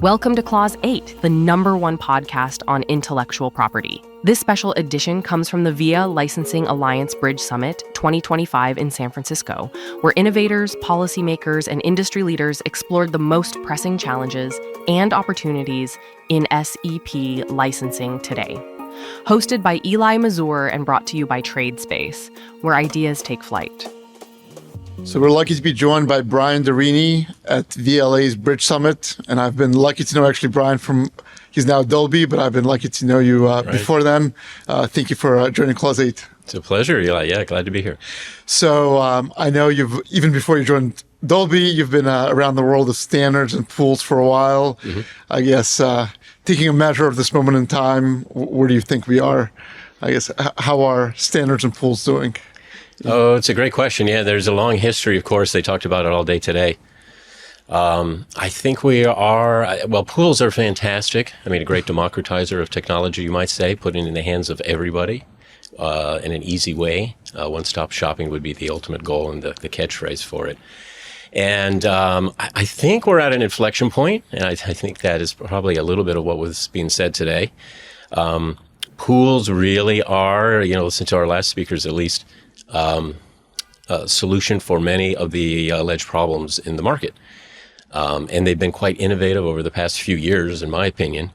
Welcome to Clause 8, the #1 podcast on intellectual property. This special edition comes from the VIA Licensing Alliance Bridge Summit 2025 in San Francisco, where innovators, policymakers, and industry leaders explored the most pressing challenges and opportunities in SEP licensing today. Hosted by Eli Mazour and brought to you by TradeSpace, where ideas take flight. So we're lucky to be joined by Brian Dorini at VLA's Bridge Summit. And I've been lucky to know actually Brian he's now Dolby, but I've been lucky to know you before then. Thank you for joining Clause 8. It's a pleasure, Eli. Yeah, glad to be here. So I know even before you joined Dolby, you've been around the world of standards and pools for a while. Mm-hmm. I guess taking a measure of this moment in time, where do you think we are? I guess, how are standards and pools doing? Oh, it's a great question. Yeah, there's a long history, of course. They talked about it all day today. I think we are, pools are fantastic. I mean, a great democratizer of technology, you might say, put it in the hands of everybody in an easy way. One-stop shopping would be the ultimate goal and the catchphrase for it. And I think we're at an inflection point, and I think that is probably a little bit of what was being said today. Pools really are, listen to our last speakers at least, a solution for many of the alleged problems in the market. And they've been quite innovative over the past few years, in my opinion.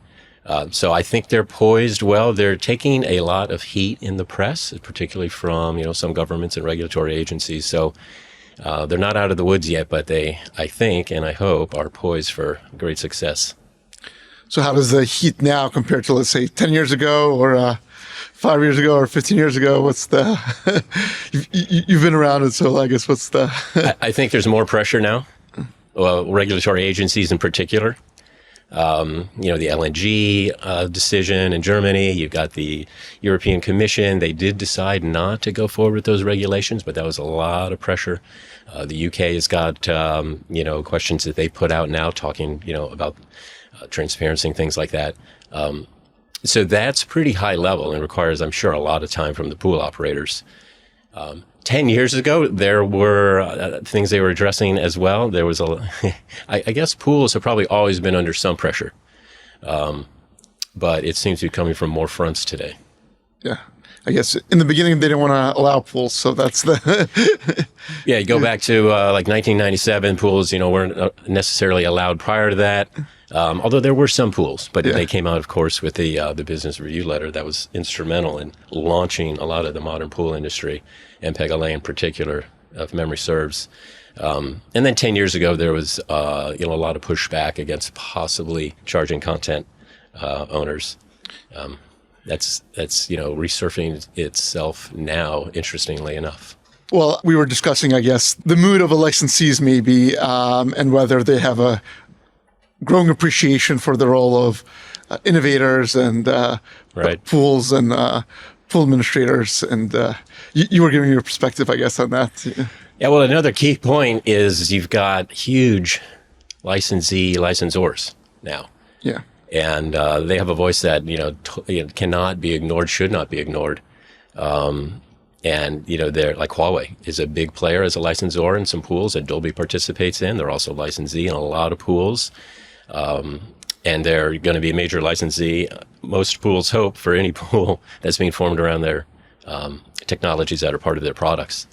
So I think they're poised well. They're taking a lot of heat in the press, particularly from, some governments and regulatory agencies. So they're not out of the woods yet, but they, I think, and I hope, are poised for great success. So how does the heat now compare to, let's say, 10 years ago or 5 years ago or 15 years ago? What's the, you've been around it, so I guess what's the... I think there's more pressure now, regulatory agencies in particular. The LNG decision in Germany, you've got the European Commission. They did decide not to go forward with those regulations, but that was a lot of pressure. The UK has got, questions that they put out now talking, about transparency and things like that. So that's pretty high level and requires, I'm sure, a lot of time from the pool operators. 10 years ago, there were things they were addressing as well. There was I guess pools have probably always been under some pressure, but it seems to be coming from more fronts today. Yeah. I guess in the beginning, they didn't want to allow pools, so that's the... Yeah, you go back to 1997, pools, weren't necessarily allowed prior to that. Although there were some pools, but they came out, of course, with the business review letter that was instrumental in launching a lot of the modern pool industry, MPEG-LA in particular, if memory serves. And then 10 years ago, there was a lot of pushback against possibly charging content owners. That's resurfacing itself now, interestingly enough. Well, we were discussing, I guess, the mood of licensees maybe, and whether they have a growing appreciation for the role of innovators and pools and pool administrators. And you were giving your perspective, I guess, on that. Yeah, well, another key point is you've got huge licensors now. Yeah. And they have a voice that, cannot be ignored, should not be ignored. And, they're like Huawei is a big player as a licensor in some pools that Dolby participates in. They're also licensee in a lot of pools. And they're going to be a major licensee. Most pools hope for any pool that's being formed around their technologies that are part of their products.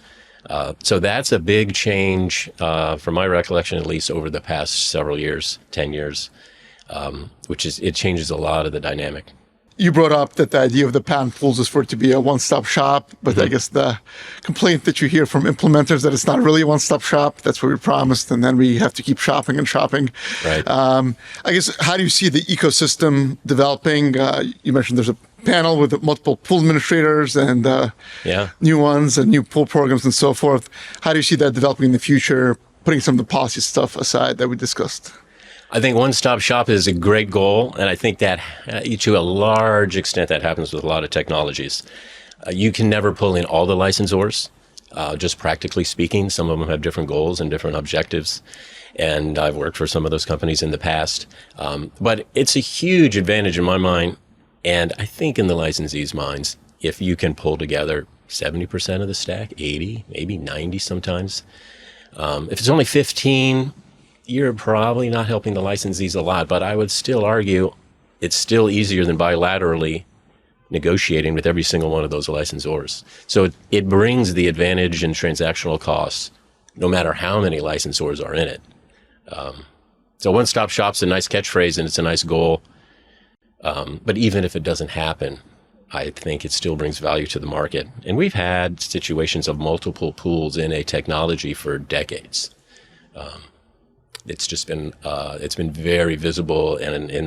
So that's a big change, from my recollection, at least over the past several years, 10 years. It changes a lot of the dynamic. You brought up that the idea of the patent pools is for it to be a one-stop shop, but I guess the complaint that you hear from implementers that it's not really a one-stop shop. That's what we promised, and then we have to keep shopping and shopping. Right. I guess, how do you see the ecosystem developing? You mentioned there's a panel with multiple pool administrators and new ones and new pool programs and so forth. How do you see that developing in the future, putting some of the policy stuff aside that we discussed? I think one-stop shop is a great goal, and I think that to a large extent that happens with a lot of technologies. You can never pull in all the licensors, just practically speaking. Some of them have different goals and different objectives, and I've worked for some of those companies in the past. But it's a huge advantage in my mind, and I think in the licensees' minds, if you can pull together 70% of the stack, 80, maybe 90 sometimes. If it's only 15, you're probably not helping the licensees a lot, but I would still argue it's still easier than bilaterally negotiating with every single one of those licensors. So it brings the advantage in transactional costs, no matter how many licensors are in it. So one-stop shop's a nice catchphrase and it's a nice goal. But even if it doesn't happen, I think it still brings value to the market. And we've had situations of multiple pools in a technology for decades. It's just been it's been very visible and in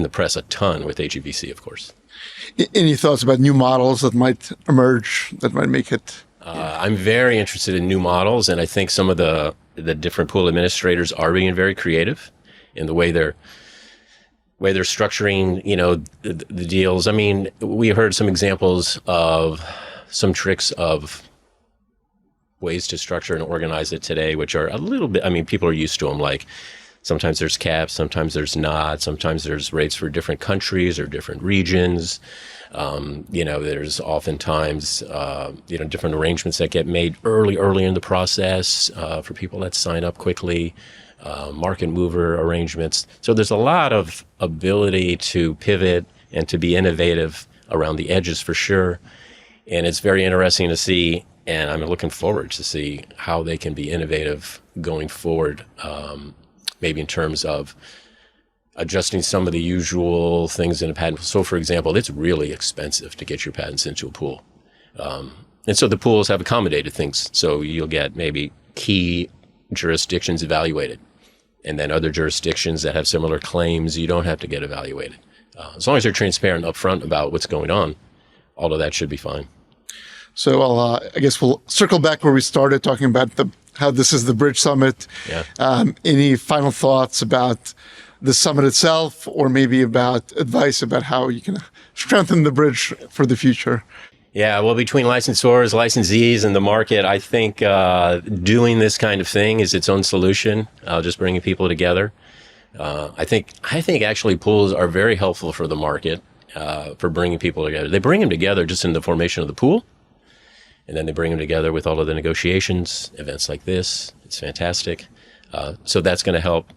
the press a ton with AGVC, of course. Any thoughts about new models that might emerge that might make it? I'm very interested in new models, and I think some of the different pool administrators are being very creative in the way they're structuring, the deals. I mean, we heard some examples of some tricks of ways to structure and organize it today, which are a little bit, people are used to them. Like sometimes there's caps, sometimes there's not, sometimes there's rates for different countries or different regions. There's oftentimes, different arrangements that get made early in the process for people that sign up quickly. Market mover arrangements. So there's a lot of ability to pivot and to be innovative around the edges for sure. And it's very interesting to see, and I'm looking forward to see how they can be innovative going forward, maybe in terms of adjusting some of the usual things in a patent. So for example, it's really expensive to get your patents into a pool. And so the pools have accommodated things. So you'll get maybe key jurisdictions evaluated. And then other jurisdictions that have similar claims, you don't have to get evaluated. As long as they're transparent upfront about what's going on, all of that should be fine. So I guess we'll circle back where we started talking about how this is the Bridge Summit. Yeah. Any final thoughts about the summit itself, or maybe about advice about how you can strengthen the bridge for the future? Yeah, well, between licensors, licensees, and the market, I think doing this kind of thing is its own solution, just bringing people together. I think actually pools are very helpful for the market for bringing people together. They bring them together just in the formation of the pool, and then they bring them together with all of the negotiations, events like this. It's fantastic. So that's going to help.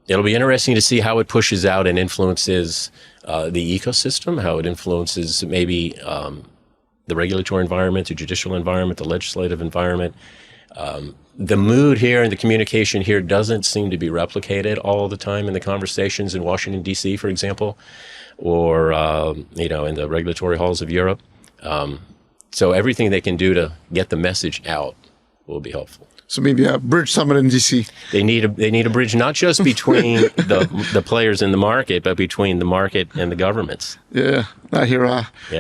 It'll be interesting to see how it pushes out and influences the ecosystem, how it influences maybe the regulatory environment, the judicial environment, the legislative environment. The mood here and the communication here doesn't seem to be replicated all the time in the conversations in Washington, D.C., for example, or, in the regulatory halls of Europe. So everything they can do to get the message out will be helpful. So maybe a Bridge Summit in DC. They need a bridge not just between the players in the market, but between the market and the governments. Yeah, I hear.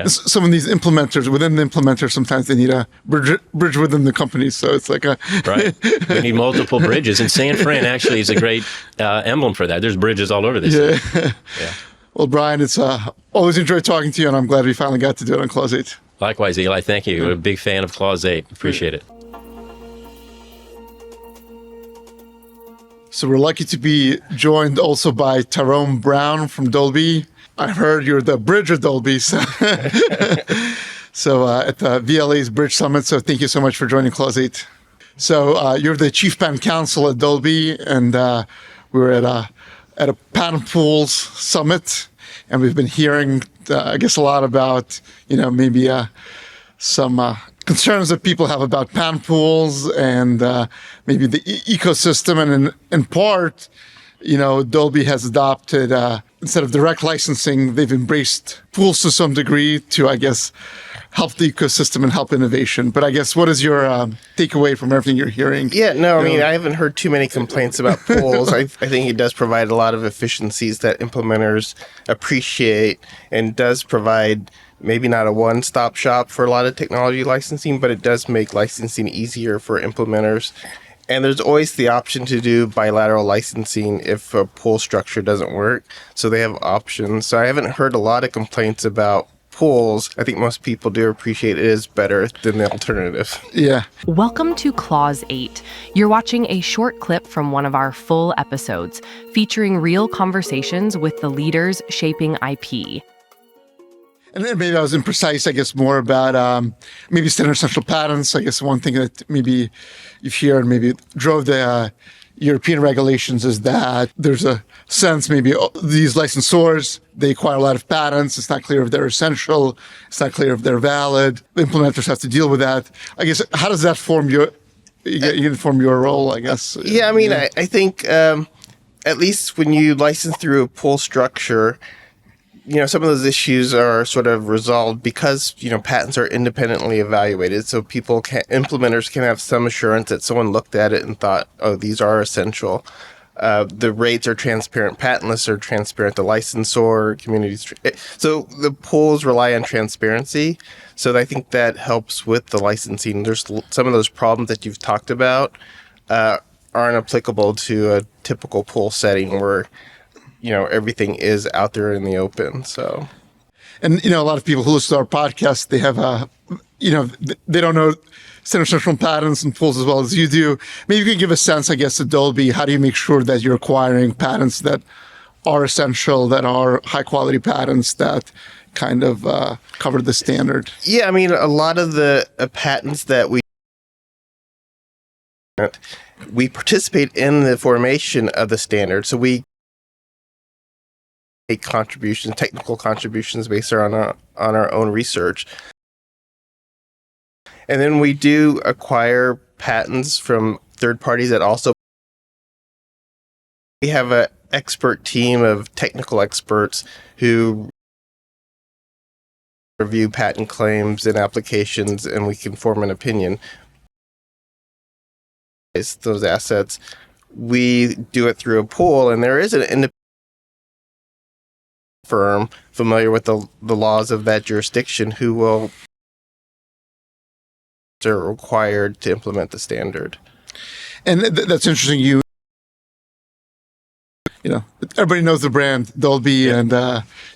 Some of these implementers within the implementer, sometimes they need a bridge within the company. So it's like right. We need multiple bridges, and San Fran actually is a great emblem for that. There's bridges all over this. Yeah. Well, Brian, it's always enjoyed talking to you, and I'm glad we finally got to do it on Clause 8. Likewise, Eli. Thank you. I'm a big fan of Clause 8. Appreciate it. So we're lucky to be joined also by Tyrome Brown from Dolby. I heard you're the bridge of Dolby, so at the VLA's Bridge Summit. So thank you so much for joining Clause 8. So you're the Chief Patent Counsel at Dolby, and we're at a Patent Pools Summit, and we've been hearing, I guess, a lot about maybe some concerns that people have about patent pools and maybe the ecosystem. And in part, Dolby has adopted, instead of direct licensing, they've embraced pools to some degree to, I guess, help the ecosystem and help innovation. But I guess, what is your takeaway from everything you're hearing? Yeah, no, I haven't heard too many complaints about pools. I think it does provide a lot of efficiencies that implementers appreciate, and does provide maybe not a one-stop shop for a lot of technology licensing, but it does make licensing easier for implementers. And there's always the option to do bilateral licensing if a pool structure doesn't work. So they have options. So I haven't heard a lot of complaints about pools. I think most people do appreciate it is better than the alternative. Yeah. Welcome to Clause 8. You're watching a short clip from one of our full episodes featuring real conversations with the leaders shaping IP. And then maybe I was imprecise, I guess, more about maybe standard essential patents. I guess one thing that maybe you've heard maybe drove the European regulations is that there's a sense maybe these licensors, they acquire a lot of patents. It's not clear if they're essential. It's not clear if they're valid. The implementers have to deal with that. I guess, how does that form your role, I guess? Yeah, I mean, I think at least when you license through a pool structure, some of those issues are sort of resolved because, patents are independently evaluated. So implementers can have some assurance that someone looked at it and thought, oh, these are essential. The rates are transparent. Patent lists are transparent. The licensor communities. So the pools rely on transparency. So I think that helps with the licensing. There's some of those problems that you've talked about aren't applicable to a typical pool setting where everything is out there in the open. So, and a lot of people who listen to our podcast, they have they don't know central patents and pools as well as you do. Maybe you can give a sense, I guess, to Dolby. How do you make sure that you're acquiring patents that are essential, that are high quality patents that kind of cover the standard? Yeah, I mean, a lot of the patents that we participate in the formation of the standard. So we make technical contributions based on our own research. And then we do acquire patents from third parties that also. We have an expert team of technical experts who review patent claims and applications, and we can form an opinion. Those assets, we do it through a pool, and there is an independent firm familiar with the laws of that jurisdiction who are required to implement the standard. And that's interesting. Everybody knows the brand Dolby, and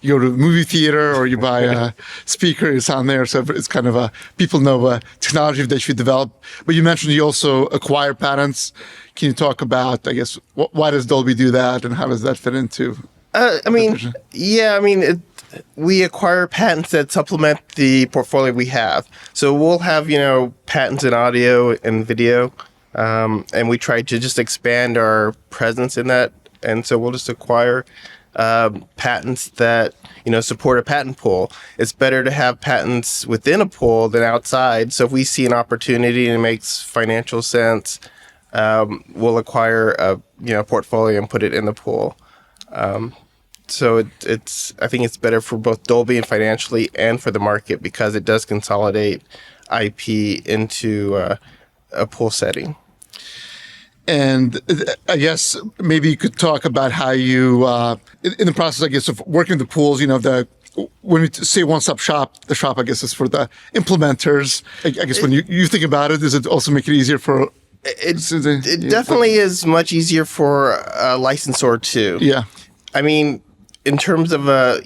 you go to a movie theater or you buy a speaker, it's on there. So it's kind of people know technology that you develop. But you mentioned you also acquire patents. Can you talk about, I guess, why does Dolby do that, and how does that fit into? We acquire patents that supplement the portfolio we have. So we'll have, patents in audio and video, and we try to just expand our presence in that. And so we'll just acquire patents that, support a patent pool. It's better to have patents within a pool than outside. So if we see an opportunity and it makes financial sense, we'll acquire a portfolio and put it in the pool. So I think it's better for both Dolby and financially and for the market because it does consolidate IP into a pool setting. And I guess maybe you could talk about how you, in the process, I guess, of working with the pools, when we say one-stop shop, the shop, I guess, is for the implementers. I guess when you think about it, does it also make it easier for... It definitely is much easier for a licensor too. Yeah. I mean, in terms of a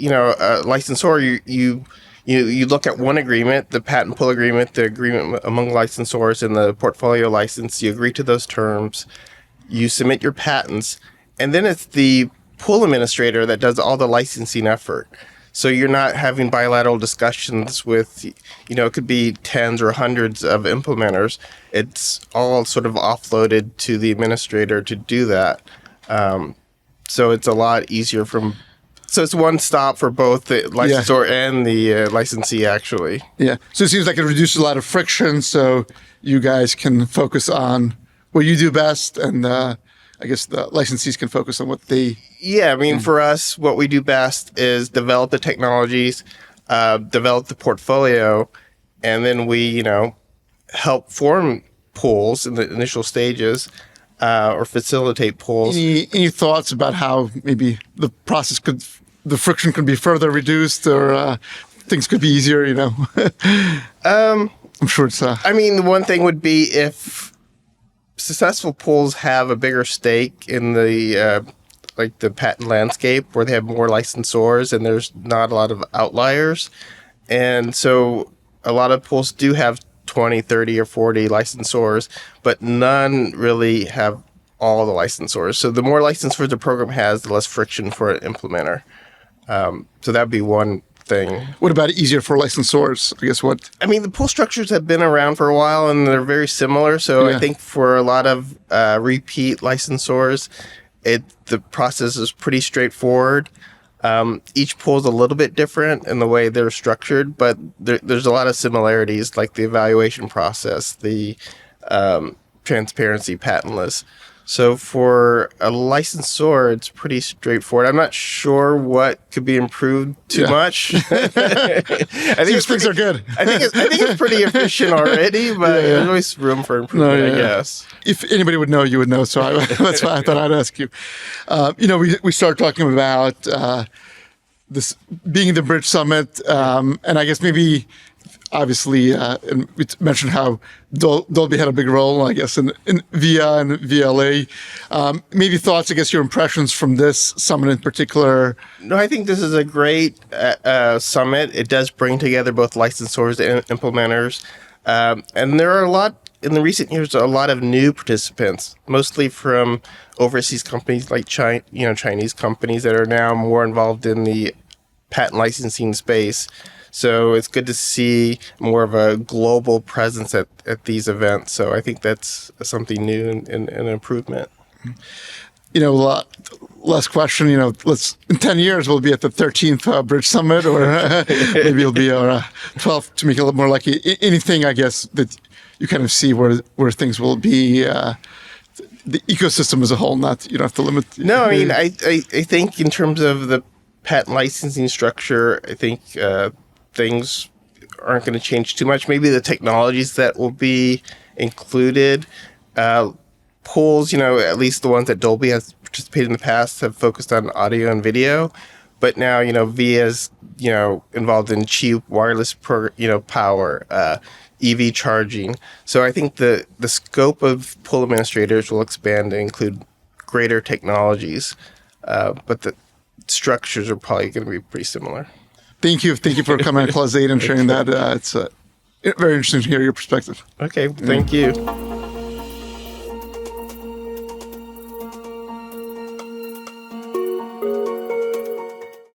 licensor, you look at one agreement, the patent pool agreement, the agreement among licensors, and the portfolio license. You agree to those terms. You submit your patents, and then it's the pool administrator that does all the licensing effort. So you're not having bilateral discussions with, it could be tens or hundreds of implementers. It's all sort of offloaded to the administrator to do that. So it's a lot easier so it's one stop for both the licensor and the licensee, actually. Yeah. So it seems like it reduces a lot of friction, so you guys can focus on what you do best, and I guess the licensees can focus on what they... Yeah, I mean, for us, what we do best is develop the technologies, develop the portfolio, and then we, help form pools in the initial stages, or facilitate pools. Any thoughts about how maybe the friction could be further reduced, or things could be easier, I'm sure it's... I mean, the one thing would be if successful pools have a bigger stake in the patent landscape, where they have more licensors and there's not a lot of outliers. And so a lot of pools do have 20, 30, or 40 licensors, but none really have all the licensors. So the more licensors the program has, the less friction for an implementer. So that'd be one thing. What about easier for licensors? I guess I mean, the pool structures have been around for a while and they're very similar. So I think for a lot of repeat licensors, the process is pretty straightforward. Each pool is a little bit different in the way they're structured, but there's a lot of similarities, like the evaluation process, the transparency, patentless. So for a licensor, it's pretty straightforward. I'm not sure what could be improved too much. I think things are good. I think it's pretty efficient already, but there's always room for improvement, I guess. If anybody would know, you would know. So that's why I thought I'd ask you. We started talking about this being the Bridge Summit, and I guess maybe. Obviously, and we mentioned how Dolby had a big role, I guess, in VIA and VLA. Maybe thoughts, I guess, your impressions from this summit in particular. No, I think this is a great summit. It does bring together both licensors and implementers. And there are in the recent years, a lot of new participants, mostly from overseas companies like Chinese companies that are now more involved in the patent licensing space. So it's good to see more of a global presence at these events. So I think that's something new and an improvement. Last question, in 10 years, we'll be at the 13th Bridge Summit, or maybe it'll be our 12th to make it a little more likely. Anything, I guess, that you kind of see where things will be, the ecosystem as a whole, you don't have to limit. No, I mean, I think in terms of the patent licensing structure, I think things aren't going to change too much. Maybe the technologies that will be included, pools, at least the ones that Dolby has participated in the past have focused on audio and video. But now, VIA's, involved in cheap wireless power, EV charging. So I think the scope of pool administrators will expand to include greater technologies. But the structures are probably going to be pretty similar. Thank you for coming on Clause 8 and sharing that. It's very interesting to hear your perspective. Okay, thank you.